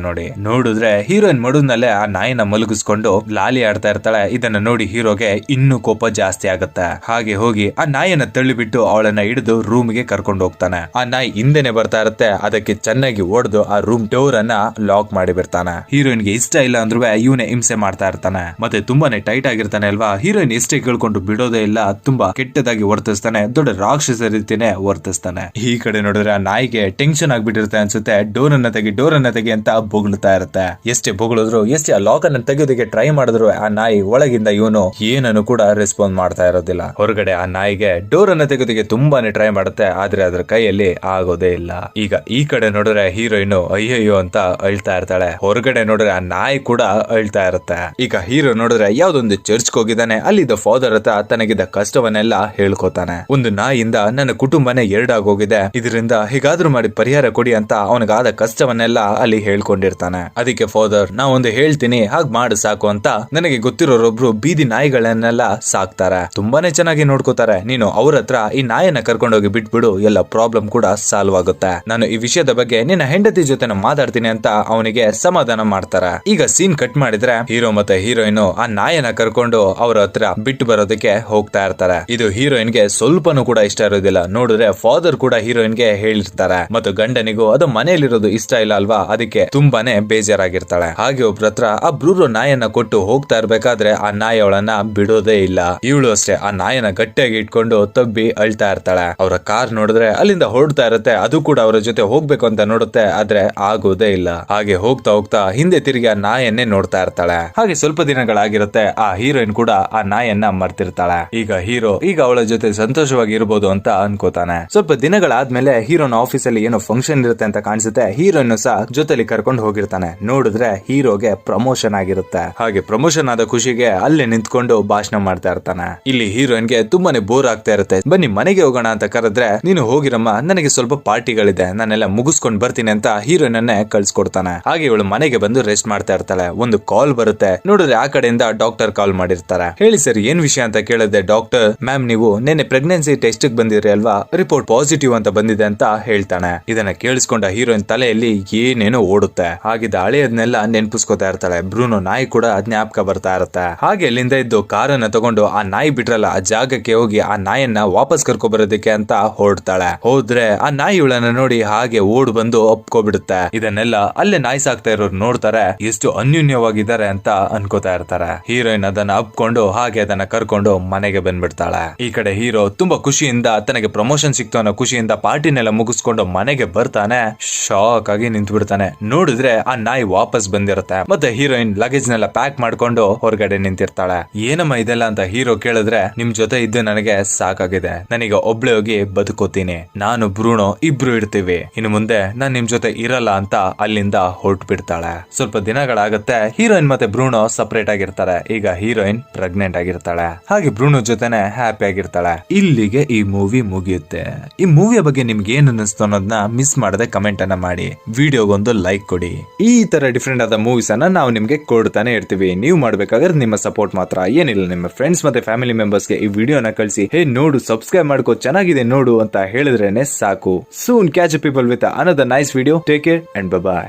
ನೋಡಿದ್ರೆ ಹೀರೋಯಿನ್ ಮಡುದ್ನಲ್ಲೇ ಆ ನಾಯಿನ ಮಲಗಿಸ್ಕೊಂಡು ಲಾಲಿ ಆಡ್ತಾ ಇರ್ತಾಳೆ. ಇದನ್ನ ನೋಡಿ ಹೀರೋಗೆ ಇನ್ನೂ ಕೋಪ ಜಾಸ್ತಿ ಆಗುತ್ತೆ. ಹಾಗೆ ಹೋಗಿ ಆ ನಾಯಿಯನ್ನ ತಳ್ಳಿಬಿಟ್ಟು ಅವಳನ್ನ ಹಿಡಿದು ರೂಮ್ ಗೆ ಕರ್ಕೊಂಡು ಹೋಗ್ತಾನೆ. ಆ ನಾಯಿ ಹಿಂದೆನೆ ಬರ್ತಾ ಇರುತ್ತೆ, ಅದಕ್ಕೆ ಚೆನ್ನಾಗಿ ಹೊಡೆದು ಆ ರೂಮ್ ಡೋರ್ ಅನ್ನ ಲಾಕ್ ಮಾಡಿ ಬಿಡ್ತಾನೆ. ಹೀರೋಯಿನ್ ಗೆ ಇಷ್ಟ ಇಲ್ಲ ಅಂದ್ರೂ ಇವನೇ ಹಿಂಸೆ ಮಾಡ್ತಾ ಇರ್ತಾನೆ. ಮತ್ತೆ ತುಂಬಾನೇ ಟೈಟ್ ಆಗಿರ್ತಾನೆ ಅಲ್ವಾ. ಹೀರೋಯಿನ್ ಎಷ್ಟೇ ಕೇಳ್ಕೊಂಡು ಬಿಡೋದೇ ಇಲ್ಲ, ತುಂಬಾ ಕೆಟ್ಟದಾಗಿ ವರ್ತಿಸ್ತಾನೆ, ದೊಡ್ಡ ರಾಕ್ಷಸ ರೀತಿನೇ ವರ್ತಿಸ್ತಾನೆ. ಈ ಕಡೆ ನೋಡಿದ್ರೆ ಆ ನಾಯಿಗೆ ಟೆನ್ಷನ್ ಆಗ್ಬಿಟ್ಟಿರುತ್ತೆ ಅನ್ಸುತ್ತೆ. ಡೋರ್ ಅನ್ನ ತೆಗಿ ಅಂತ ಬೊಗಳ್ತಾ ಇರುತ್ತೆ. ಎಷ್ಟೇ ಬೊಗಳಿದ್ರು, ಎಷ್ಟೇ ಆ ಲಾಕ್ ಅನ್ನ ತೆಗೆಯೋದಕ್ಕೆ ಟ್ರೈ ಮಾಡಿದ್ರು ಆ ನಾಯಿ ಒಳಗಿಂದ ಇವನು ಏನನ್ನು ಕೂಡ ರೆಸ್ಪಾನ್ಸ್ ಮಾಡ್ತಾ ಇರೋದಿಲ್ಲ. ಹೊರಗಡೆ ಆ ನಾಯಿಗೆ ಡೋರ್ ಅನ್ನ ತೆಗೆಯೋದಕ್ಕೆ ತುಂಬಾನೇ ಟ್ರೈ ಮಾಡುತ್ತೆ, ಆದ್ರೆ ಅದ್ರ ಕೈಯಲ್ಲಿ ಆಗೋದೇ ಇಲ್ಲ. ಈಗ ಈ ಕಡೆ ನೋಡಿದ್ರೆ ಹೀರೋಯಿನ್ ಅಯ್ಯಯ್ಯೋ ಅಂತ ಅಳ್ತಾ ಇರ್ತಾಳೆ. ಹೊರಗಡೆ ನೋಡಿದ್ರೆ ಆ ನಾಯಿ ಕೂಡ ಅಳ್ತಾ ಇರುತ್ತೆ. ಈಗ ಹೀರೋ ನೋಡಿದ್ರೆ ಯಾವ್ದೊಂದು ಚರ್ಚ್ ಹೋಗಿದ್ದಾನೆ. ಅಲ್ಲಿದ್ದ ಫಾದರ್ ಹತ್ರ ತನಗಿದ್ದ ಕಷ್ಟವನ್ನೆಲ್ಲ ಹೇಳ್ಕೋತಾನೆ. ಒಂದು ನಾಯಿಯಿಂದ ನನ್ನ ಕುಟುಂಬನೇ ಎರಡಾಗೋಗಿದೆ, ಇದರಿಂದ ಹೇಗಾದ್ರೂ ಮಾಡಿ ಪರಿಹಾರ ಕೊಡಿ ಅಂತ ಅವನಿಗಾದ ಕಷ್ಟವನ್ನೆಲ್ಲ ಅಲ್ಲಿ ಹೇಳ್ಕೊಂಡಿರ್ತಾನೆ. ಅದಕ್ಕೆ ಫಾದರ್, ನಾ ಒಂದು ಹೇಳ್ತೀನಿ ಹಾಗ್ ಮಾಡು ಸಾಕು ಅಂತ ನನಗೆ ಗೊತ್ತಿರೋರೊಬ್ರು ಬೀದಿ ನಾಯಿಗಳನ್ನೆಲ್ಲ ಸಾಕ್ತಾರೆ, ತುಂಬಾನೇ ಚೆನ್ನಾಗಿ ನೋಡ್ಕೋತಾರೆ. ನೀನು ಅವ್ರ ಹತ್ರ ಈ ನಾಯನ್ನ ಕರ್ಕೊಂಡೋಗಿ ಬಿಟ್ಬಿಡು, ಎಲ್ಲ ಪ್ರಾಬ್ಲಮ್ ಕೂಡ ಸಾಲ್ವ್ ಆಗುತ್ತೆ. ನಾನು ಈ ವಿಷಯದ ಬಗ್ಗೆ ನಿನ್ನ ಹೆಂಡತಿ ಜೊತೆ ಮಾತಾಡ್ತೀನಿ ಅಂತ ಅವನಿಗೆ ಸಮಾಧಾನ ಮಾಡ್ತಾರೆ. ಈಗ ಸೀನ್ ಕಟ್ ಮಾಡಿದ್ರೆ ಹೀರೋ ಮತ್ತೆ ಹೀರೋಯಿನ್ ಆ ನಾಯನ್ನ ಕರ್ಕೊಂಡು ಅವ್ರ ಹತ್ರ ಬಿಟ್ಟು ಬರೋದಕ್ಕೆ ಹೋಗ್ತಾ ಇರ್ತಾರೆ. ಇದು ಹೀರೋಯಿನ್ ಗೆ ಸ್ವಲ್ಪನೂ ಕೂಡ ಇಷ್ಟ ಇರೋದಿಲ್ಲ. ನೋಡಿದ್ರೆ ಫಾದರ್ ಕೂಡ ಹೀರೋಯಿನ್ ಗೆ ಹೇಳಿರ್ತಾರೆ, ಮತ್ತು ಗಂಡನಿಗೂ ಅದು ಮನೆಯಲ್ಲಿರೋದು ಇಷ್ಟ ಇಲ್ಲ ಅಲ್ವಾ, ಅದಕ್ಕೆ ತುಂಬಾನೇ ಬೇಜಾರಾಗಿರ್ತಾಳೆ. ಹಾಗೆ ಒಬ್ರ ಹತ್ರ ಆ ಬ್ರೂರೋ ನಾಯನ್ನ ಕೊಟ್ಟು ಹೋಗ್ತಾ ಇರ್ಬೇಕಾದ್ರೆ ಆ ನಾಯಿ ಅವಳನ್ನ ಬಿಡೋದೇ ಇಲ್ಲ. ಇವಳು ಅಷ್ಟೇ ಆ ನಾಯನ್ನ ಗಟ್ಟಿಯಾಗಿ ಇಟ್ಕೊಂಡು ತಬ್ಬಿ ಅಳ್ತಾ ಇರ್ತಾಳೆ. ಅವರ ಕಾರ್ ನೋಡಿದ್ರೆ ಅಲ್ಲಿಂದ ಹೊರಡ್ತಾ ಇರುತ್ತೆ, ಅದು ಕೂಡ ಅವರ ಜೊತೆ ಹೋಗ್ಬೇಕು ಅಂತ ನೋಡುತ್ತೆ, ಆದ್ರೆ ಆಗೋದೇ ಇಲ್ಲ. ಹಾಗೆ ಹೋಗ್ತಾ ಹೋಗ್ತಾ ಹಿಂದೆ ತಿರುಗಿ ಆ ನಾಯನ್ನೇ ನೋಡ್ತಾ ಇರ್ತಾಳೆ. ಹಾಗೆ ಸ್ವಲ್ಪ ದಿನಗಳಾಗಿರುತ್ತೆ, ಆ ಹೀರೋಯಿನ್ ಕೂಡ ಆ ನಾಯನ್ನ ಮರ್ತಿರ್ತಾಳೆ. ಈಗ ಹೀರೋ ಅವಳ ಜೊತೆ ಸಂತೋಷವಾಗಿ ಇರಬಹುದು ಅಂತ ಅನ್ಕೋತಾನೆ. ಸ್ವಲ್ಪ ದಿನಗಳಾದ್ಮೇಲೆ ಹೀರೋನ ಆಫೀಸ್ ಅಲ್ಲಿ ಏನೋ ಫಂಕ್ಷನ್ ಇರುತ್ತೆ ಅಂತ ಕಾಣಿಸುತ್ತೆ. ಹೀರೋಯಿನ್ ಸಹ ಜೊತೆಲಿ ಕರ್ಕೊಂಡು ಹೋಗಿರ್ತಾನೆ. ನೋಡಿದ್ರೆ ಹೀರೋಗೆ ಪ್ರಮೋಷನ್ ಆಗಿರುತ್ತೆ. ಹಾಗೆ ಪ್ರಮೋಷನ್ ಆದ ಖುಷಿಗೆ ಅಲ್ಲೇ ನಿಂತ್ಕೊಂಡು ಭಾಷಣ ಮಾಡ್ತಾ ಇರ್ತಾನೆ. ಇಲ್ಲಿ ಹೀರೋಯಿನ್ ಗೆ ತುಂಬಾನೇ ಬೋರ್ ಆಗ್ತಾ ಇರುತ್ತೆ. ಬನ್ನಿ ಮನೆಗೆ ಹೋಗೋಣ ಅಂತ ಕರೆದ್ರೆ, ನೀನು ಹೋಗಿರಮ್ಮ, ನನಗೆ ಸ್ವಲ್ಪ ಪಾರ್ಟಿಗಳಿದೆ, ನಾನೆಲ್ಲ ಮುಗಿಸ್ಕೊಂಡ್ ಬರ್ತೀನಿ ಅಂತ ಹೀರೋಯಿನ್ ಅನ್ನೇ ಕಳ್ಸಿಕೊಡ್ತಾನೆ. ಹಾಗೆ ಇವಳು ಮನೆಗೆ ಬಂದು ರೆಸ್ಟ್ ಮಾಡ್ತಾ ಇರ್ತಾಳೆ. ಒಂದು ಕಾಲ್ ಬರುತ್ತೆ. ನೋಡಿದ್ರೆ ಆ ಕಡೆಯಿಂದ ಡಾಕ್ಟರ್ ಕಾಲ್ ಮಾಡಿರ್ತಾರೆ. ಹೇಳಿ ಸರ್, ಏನ್ ವಿಷಯ ಅಂತ ಕೇಳಿದ್ರೆ ಡಾಕ್ಟರ್, ಮ್ಯಾಮ್ ನೀವು ನಿನ್ನೆ ಪ್ರೆಗ್ನೆನ್ಸಿ ಟೆಸ್ಟ್ ಬಂದಿದ್ರಿ ಅಲ್ವಾ, ರಿಪೋರ್ಟ್ ಪಾಸಿಟಿವ್ ಅಂತ ಬಂದಿದೆ ಅಂತ ಹೇಳ್ತಾನೆ. ಇದನ್ನ ಕೇಳಿಸ್ಕೊಂಡ ಹೀರೋಯಿನ್ ತಲೆಯಲ್ಲಿ ಏನೇನೋ ಓಡುತ್ತೆ. ಹಾಗಿದ್ದ ಹಳೆಯದ್ನೆಲ್ಲ ನೆನ್ಪಿಸ್ಕೊತಾ ಇರ್ತಾಳೆ. ಬ್ರೂನೋ ನಾಯಿ ಕೂಡ ಜ್ಞಾಪಕ ಬರ್ತಾ ಇರುತ್ತೆ. ಹಾಗೆ ಅಲ್ಲಿಂದ ಇದ್ದು ಕಾರನ್ನ ತಗೊಂಡು ಆ ನಾಯಿ ಬಿಟ್ರಲ್ಲ ಆ ಜಾಗಕ್ಕೆ ಹೋಗಿ ಆ ನಾಯನ್ನ ವಾಪಸ್ ಕರ್ಕೊ ಬರೋದಕ್ಕೆ ಅಂತ ಹೊರಡ್ತಾಳೆ. ಹೋದ್ರೆ ಆ ನಾಯಿ ಇವಳನ್ನ ನೋಡಿ ಹಾಗೆ ಓಡ್ ಬಂದು ಒಪ್ಕೋಬಿಡುತ್ತೆ. ಇದನ್ನೆಲ್ಲ ಅಲ್ಲೇ ನಾಯಿ ಸಾಕ್ತಾ ಇರೋರು ನೋಡ್ತಾರೆ, ಎಷ್ಟು ಅನ್ಯೂನ್ಯವಾಗಿದ್ದಾರೆ ಅಂತ ಅನ್ಕೋತಾ ಇರ್ತಾರೆ. ಹೀರೋಯಿನ್ ಅದನ್ನ ಅಪ್ಕೊಂಡು ಹಾಗೆ ಅದನ್ನ ಕರ್ಕೊಂಡು ಮನೆಗೆ ಬಂದ್ಬಿಡ್ತಾಳೆ. ಈ ಕಡೆ ಹೀರೋ ತುಂಬಾ ಖುಷಿಯಿಂದ ತನಗೆ ಪ್ರಮೋಷನ್ ಸಿಕ್ತು ಅನ್ನೋ ಖುಷಿಯಿಂದ ಪಾರ್ಟಿನೆಲ್ಲ ಮುಗಿಸ್ಕೊಂಡು ಮನೆಗೆ ಬರ್ತಾನೆ. ಶಾಕ್ ಆಗಿ ನಿಂತು ಬಿಡ್ತಾನೆ. ನೋಡಿದ್ರೆ ಆ ನಾಯಿ ವಾಪಸ್ ಬಂದಿರುತ್ತೆ. ಮತ್ತೆ ಹೀರೋಯಿನ್ ಲಗೇಜ್ ನೆಲ್ಲ ಪ್ಯಾಕ್ ಮಾಡ್ಕೊಂಡು ಹೊರಗಡೆ ನಿಂತಿರ್ತಾಳೆ. ಏನಮ್ಮ ಇದೆಲ್ಲ ಅಂತ ಹೀರೋ ಕೇಳಿದ್ರೆ, ನಿಮ್ ಜೊತೆ ಇದ್ದು ನನಗೆ ಸಾಕಾಗಿದೆ, ನನಗೆ ಒಬ್ಳೆ ಹೋಗಿ ಬದುಕೋತೀನಿ, ನಾನು ಬ್ರೂನೋ ಇಬ್ರು ಇರ್ತೀವಿ, ಇನ್ನು ಮುಂದೆ ನಾನ್ ನಿಮ್ ಜೊತೆ ಇರಲ್ಲ ಅಂತ ಅಲ್ಲಿಂದ ಹೊರಟು ಬಿಡ್ತಾಳೆ. ಸ್ವಲ್ಪ ದಿನಗಳಾಗುತ್ತೆ. ಹೀರೋಯಿನ್ ಮತ್ತೆ ಬ್ರೂನೋ ಸಪರೇಟ್ ಆಗಿರ್ತಾರೆ. ಈಗ ಹೀರೋಯಿನ್ ಪ್ರೆಗ್ನೆಂಟ್ ಆಗಿರ್ತಾಳೆ. ಹಾಗೆ ಬ್ರೂನೋ ಜೊತೆನೆ ಹ್ಯಾಪಿ ಆಗಿರ್ತಾಳೆ. ಇಲ್ಲಿಗೆ ಈ ಮೂವಿ ಮುಗಿಯುತ್ತೆ. ಈ ಮೂವಿಯ ಬಗ್ಗೆ ನಿಮ್ಗೆ ಏನ್ ಅನ್ನಿಸ್ತು ಅನ್ನೋದನ್ನ ಮಿಸ್ ಮಾಡದೆ ಕಮೆಂಟ್ ಅನ್ನ ಮಾಡಿ, ವಿಡಿಯೋಗೊಂದು ಲೈಕ್ ಕೊಡಿ. ಈ ತರ ಡಿಫ್ರೆಂಟ್ ಆದ ಮೂವೀಸ್ ಅನ್ನ ನಾವು ನಿಮ್ಗೆ ಕೊಡ್ತಾನೆ ಇರ್ತೀವಿ. ನೀವು ಮಾಡ್ಬೇಕಾದ್ರೆ ನಿಮ್ಮ ಸಪೋರ್ಟ್ ಮಾತ್ರ, ಏನಿಲ್ಲ ನಿಮ್ಮ ಫ್ರೆಂಡ್ಸ್ ಮತ್ತೆ ಫ್ಯಾಮಿಲಿ ಮೆಂಬರ್ಸ್ ಗೆ ಈ ವಿಡಿಯೋನ ಕಳಿಸಿ, ಹೇ ನೋಡು ಸಬ್ಸ್ಕ್ರೈಬ್ ಮಾಡ್ಕೋ, ಚೆನ್ನಾಗಿದೆ ನೋಡು ಅಂತ ಹೇಳಿದ್ರೇನೆ ಸಾಕು. Soon catch people with another nice video. Take care and by.